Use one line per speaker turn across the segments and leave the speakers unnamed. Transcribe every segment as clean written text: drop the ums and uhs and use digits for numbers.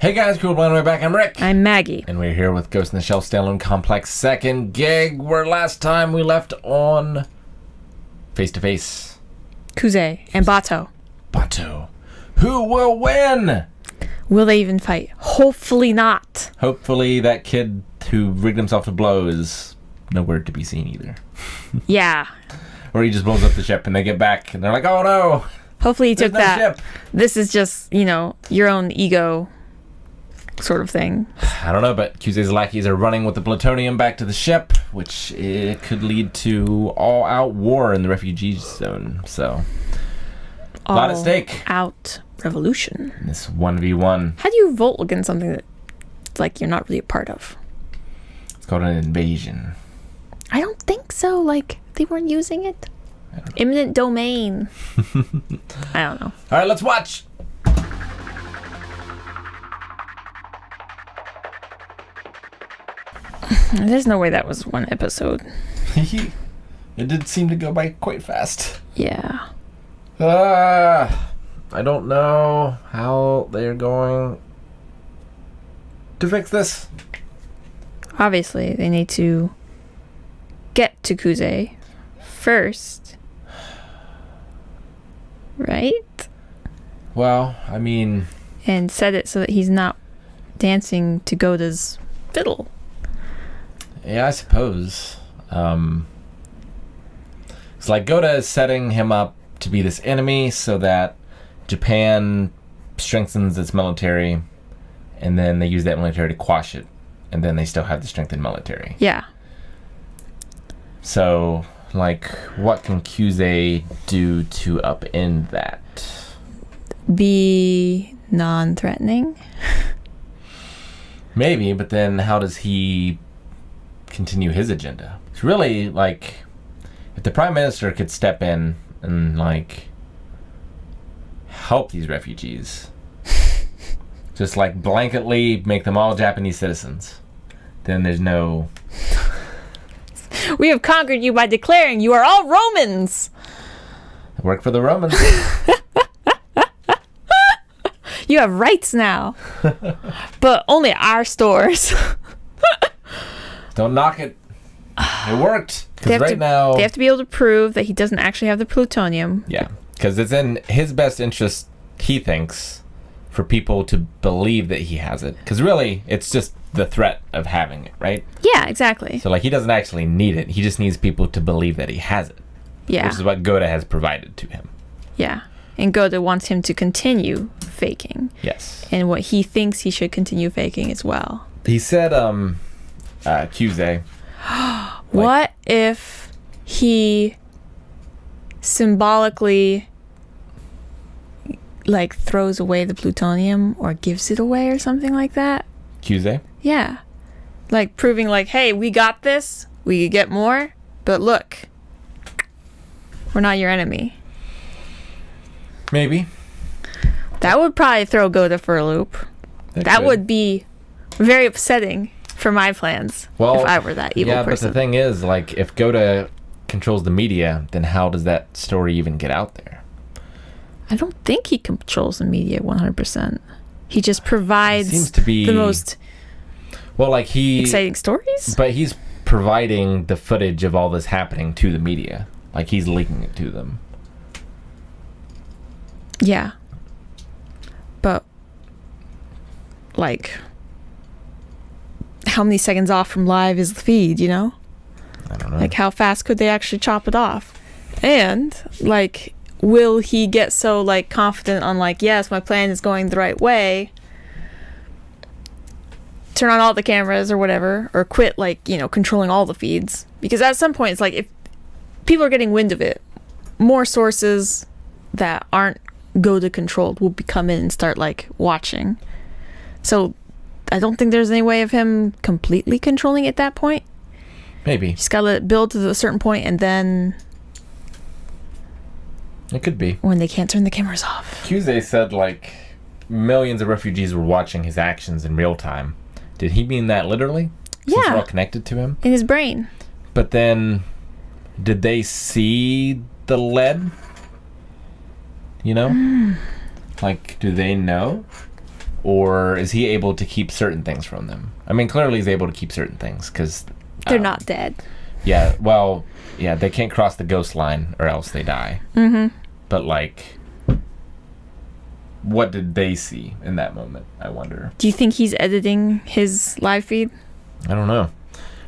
Hey guys, cool blowing way back. I'm Rick.
I'm Maggie.
And we're here with Ghost in the Shell Standalone Complex second gig, where last time we left on Face to Face.
Kuze and Bato.
Bato. Who will win?
Will they even fight? Hopefully not.
Hopefully that kid who rigged himself to blow is nowhere to be seen either.
Yeah.
Or he just blows up the ship and they get back and they're like, oh no.
Hopefully he took
no
that.
Ship.
This is just, your own ego sort of thing.
I don't know, but Kuze's lackeys are running with the plutonium back to the ship, which it could lead to all-out war in the refugee zone. So, a lot at stake.
Out revolution.
This 1v1.
How do you revolt against something that, you're not really a part of?
It's called an invasion.
I don't think so. They weren't using it. Eminent domain. I don't know.
All right, let's watch.
There's no way that was one episode.
It did seem to go by quite fast.
Yeah.
I don't know how they're going to fix this.
Obviously, they need to get to Kuze first. Right?
Well, I mean...
And set it so that he's not dancing to Goda's fiddle.
Yeah, I suppose. It's like Goda is setting him up to be this enemy so that Japan strengthens its military and then they use that military to quash it. And then they still have the strengthened military.
Yeah.
So, what can Kuze do to upend that?
Be non-threatening?
Maybe, but then how does he continue his agenda? It's really, if the Prime Minister could step in and, help these refugees, just, blanketly make them all Japanese citizens, then there's no...
We have conquered you by declaring you are all Romans!
Work for the Romans.
You have rights now. But only at our stores.
Don't knock it. It worked. Because now...
They have to be able to prove that he doesn't actually have the plutonium.
Yeah. Because it's in his best interest, he thinks, for people to believe that he has it. Because really, it's just the threat of having it, right?
Yeah, exactly.
So, he doesn't actually need it. He just needs people to believe that he has it.
Yeah.
Which is what Goda has provided to him.
Yeah. And Goda wants him to continue faking.
Yes.
And what he thinks he should continue faking as well.
He said, Kuze.
What if he symbolically throws away the plutonium or gives it away or something like that?
Kuze?
Yeah. Proving hey, we got this, we could get more, but look, we're not your enemy.
Maybe.
That would probably throw Goda for a loop. That would be very upsetting for my plans if I were that evil person.
But the thing is, if Goda controls the media, then how does that story even get out there?
I don't think he controls the media 100%. He just provides
seems to be
the most
exciting
stories.
But he's providing the footage of all this happening to the media. He's leaking it to them.
Yeah. But how many seconds off from live is the feed,
I don't know.
How fast could they actually chop it off? And will he get so confident on yes, my plan is going the right way, turn on all the cameras or whatever, or quit controlling all the feeds? Because at some point it's if people are getting wind of it, more sources that aren't Goda controlled will come in and start watching. So I don't think there's any way of him completely controlling it at that point.
Maybe.
Just gotta let it build to a certain point, and then
it could be
when they can't turn the cameras off.
Kuze said millions of refugees were watching his actions in real time. Did he mean that literally?
Yeah.
Since we're all connected to him?
In his brain.
But then, did they see the lead? Do they know? Or is he able to keep certain things from them? I mean, clearly he's able to keep certain things because
They're not dead.
Yeah, well, yeah, they can't cross the ghost line or else they die.
Mm-hmm.
But, like, what did they see in that moment, I wonder?
Do you think he's editing his live feed?
I don't know.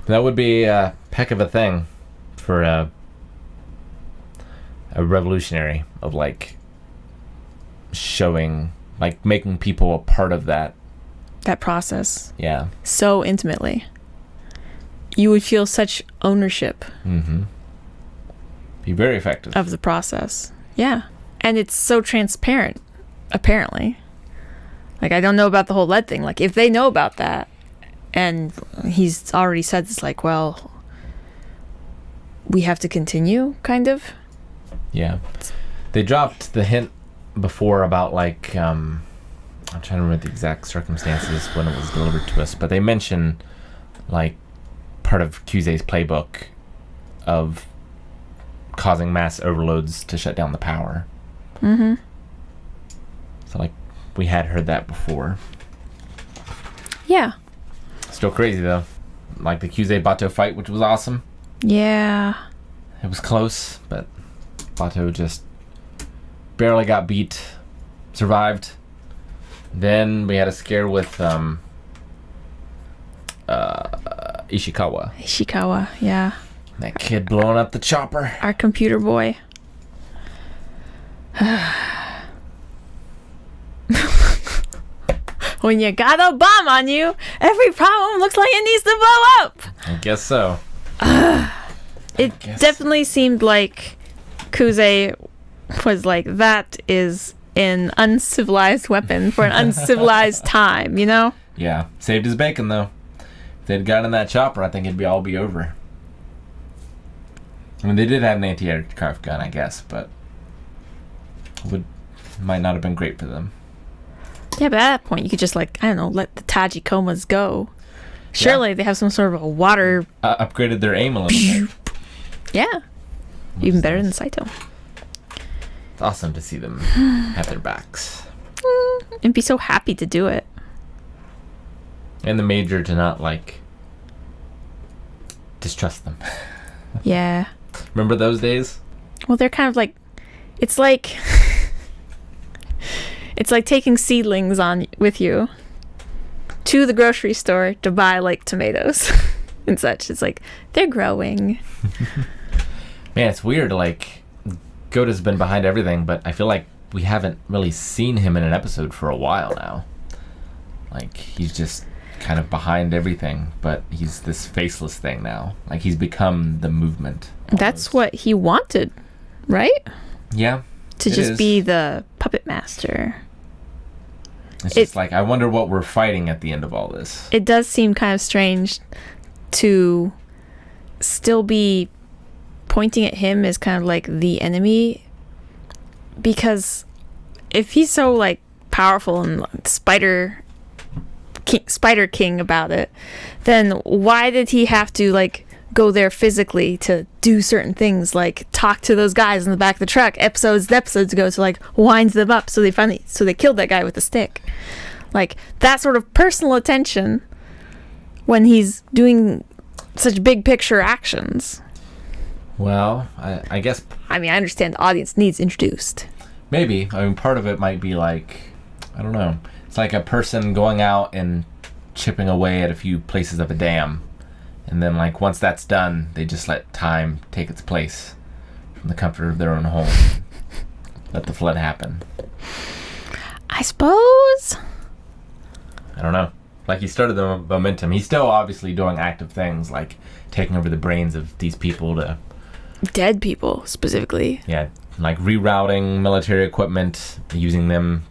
That would be a heck of a thing for a revolutionary of, like, showing, like, making people a part of that
process.
Yeah.
So intimately. You would feel such ownership.
Mm-hmm. Be very effective.
Of the process. Yeah. And it's so transparent, apparently. Like, I don't know about the whole lead thing. Like, if they know about that, and he's already said it's like, well, we have to continue, kind of.
Yeah. They dropped the hint before about, like, I'm trying to remember the exact circumstances when it was delivered to us, but they mention, like, part of Cuse's playbook of causing mass overloads to shut down the power.
Mm-hmm.
So, like, we had heard that before.
Yeah.
Still crazy, though. Like, the Cuse-Bato fight, which was awesome.
Yeah.
It was close, but Bato just barely got beat. Survived. Then we had a scare with Ishikawa.
Ishikawa, yeah.
That kid blowing up the chopper.
Our computer boy. When you got a bomb on you, every problem looks like it needs to blow up.
I guess so.
It definitely seemed like Kuze was like, that is an uncivilized weapon for an uncivilized time, you know?
Yeah. Saved his bacon, though. If they'd gotten that chopper, I think it'd all be over. I mean, they did have an anti-aircraft gun, I guess, but might not have been great for them.
Yeah, but at that point, you could just, like, I don't know, let the Tajikomas go. Surely they have some sort of a water...
upgraded their aim a little bit.
Yeah. Even better than Saito.
It's awesome to see them have their backs.
And be so happy to do it.
And the Major to not, like, distrust them.
Yeah.
Remember those days?
Well, they're kind of like... It's like... It's like taking seedlings on with you to the grocery store to buy, like, tomatoes and such. It's like, they're growing.
Man, it's weird. Like, Goda's been behind everything, but I feel like we haven't really seen him in an episode for a while now. Like, he's just kind of behind everything, but he's this faceless thing now. Like, he's become the movement. Almost.
That's what he wanted, right?
Yeah.
To just be the puppet master.
It's just like, I wonder what we're fighting at the end of all this.
It does seem kind of strange to still be pointing at him as kind of like the enemy, because if he's so, like, powerful and Spider King about it, then why did he have to, like, go there physically to do certain things, like talk to those guys in the back of the truck episodes ago to, like, wind them up so they killed that guy with a stick? Like, that sort of personal attention when he's doing such big picture actions.
Well, I guess...
I mean, I understand the audience needs introduced.
Maybe. I mean, part of it might be like, I don't know. It's like a person going out and chipping away at a few places of a dam. And then, like, once that's done, they just let time take its place from the comfort of their own home. Let the flood happen.
I suppose.
I don't know. Like, he started the momentum. He's still obviously doing active things, like taking over the brains of these people to...
Dead people, specifically.
Yeah, like rerouting military equipment, using them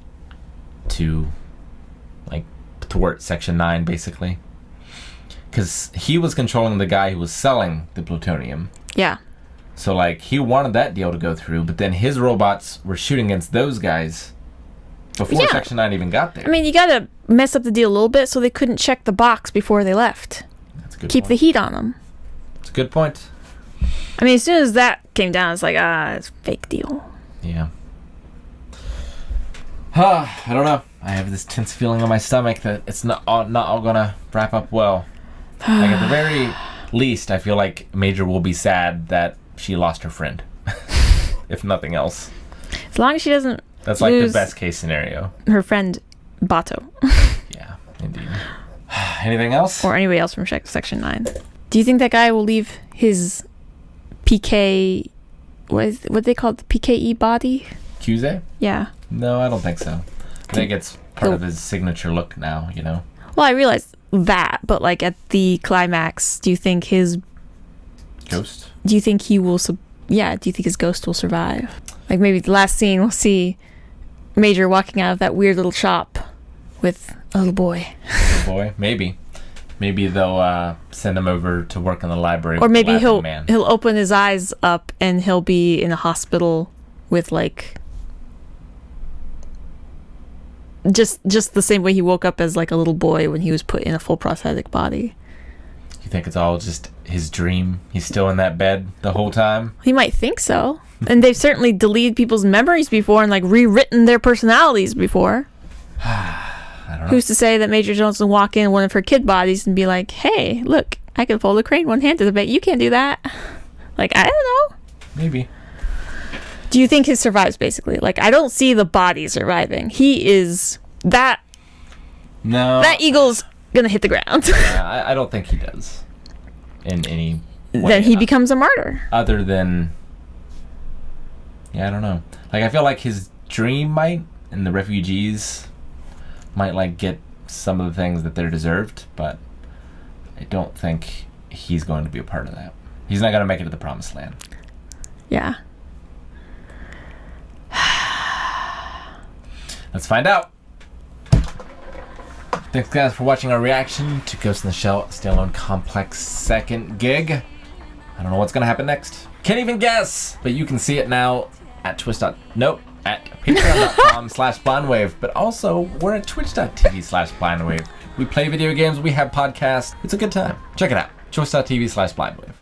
to, like, thwart Section 9, basically. Because he was controlling the guy who was selling the plutonium.
Yeah.
So, like, he wanted that deal to go through, but then his robots were shooting against those guys before Section 9 even got there.
I mean, you gotta mess up the deal a little bit so they couldn't check the box before they left.
That's a good
Keep
point.
the heat on them.
That's a good point.
I mean, as soon as that came down, it's like, it's a fake deal.
Yeah. I don't know. I have this tense feeling in my stomach that it's not all gonna wrap up well. Like, at the very least, I feel like Major will be sad that she lost her friend. If nothing else.
As long as she doesn't
That's like the
lose
best case scenario.
her friend Bato.
Yeah, indeed. Anything else?
Or anybody else from Section 9. Do you think that guy will leave his PK... What they call it? The PKE body?
Cuze?
Yeah.
No, I don't think so. I think it's part of his signature look now, you know?
Well, I realize that, but like at the climax, do you think his...
Ghost?
Do you think he will... do you think his ghost will survive? Like maybe the last scene, we'll see Major walking out of that weird little shop with a little boy.
Little boy? Maybe. Maybe they'll send him over to work in the library.
Or
with
maybe
the
he'll
man.
open his eyes up and he'll be in a hospital with like just the same way he woke up as like a little boy when he was put in a full prosthetic body.
You think it's all just his dream? He's still in that bed the whole time?
He might think so. And they've certainly deleted people's memories before and like rewritten their personalities before.
I don't know.
Who's to say that Major Jones will walk in one of her kid bodies and be like, hey, look, I can fold a crane one-handed, but you can't do that. Like, I don't know.
Maybe.
Do you think he survives, basically? Like, I don't see the body surviving. He is... That eagle's gonna hit the ground.
Yeah, I don't think he does. In any way.
Then he becomes a martyr.
Other than... Yeah, I don't know. Like, I feel like his dream might, and the refugees might, like, get some of the things that they're deserved, but I don't think he's going to be a part of that. He's not going to make it to the promised land.
Yeah.
Let's find out. Thanks, guys, for watching our reaction to Ghost in the Shell Standalone Complex second gig. I don't know what's going to happen next. Can't even guess, but you can see it now at at patreon.com/blindwave, but also we're at twitch.tv/blindwave. We play video games, we have podcasts. It's a good time. Check it out. Twitch.tv/blindwave.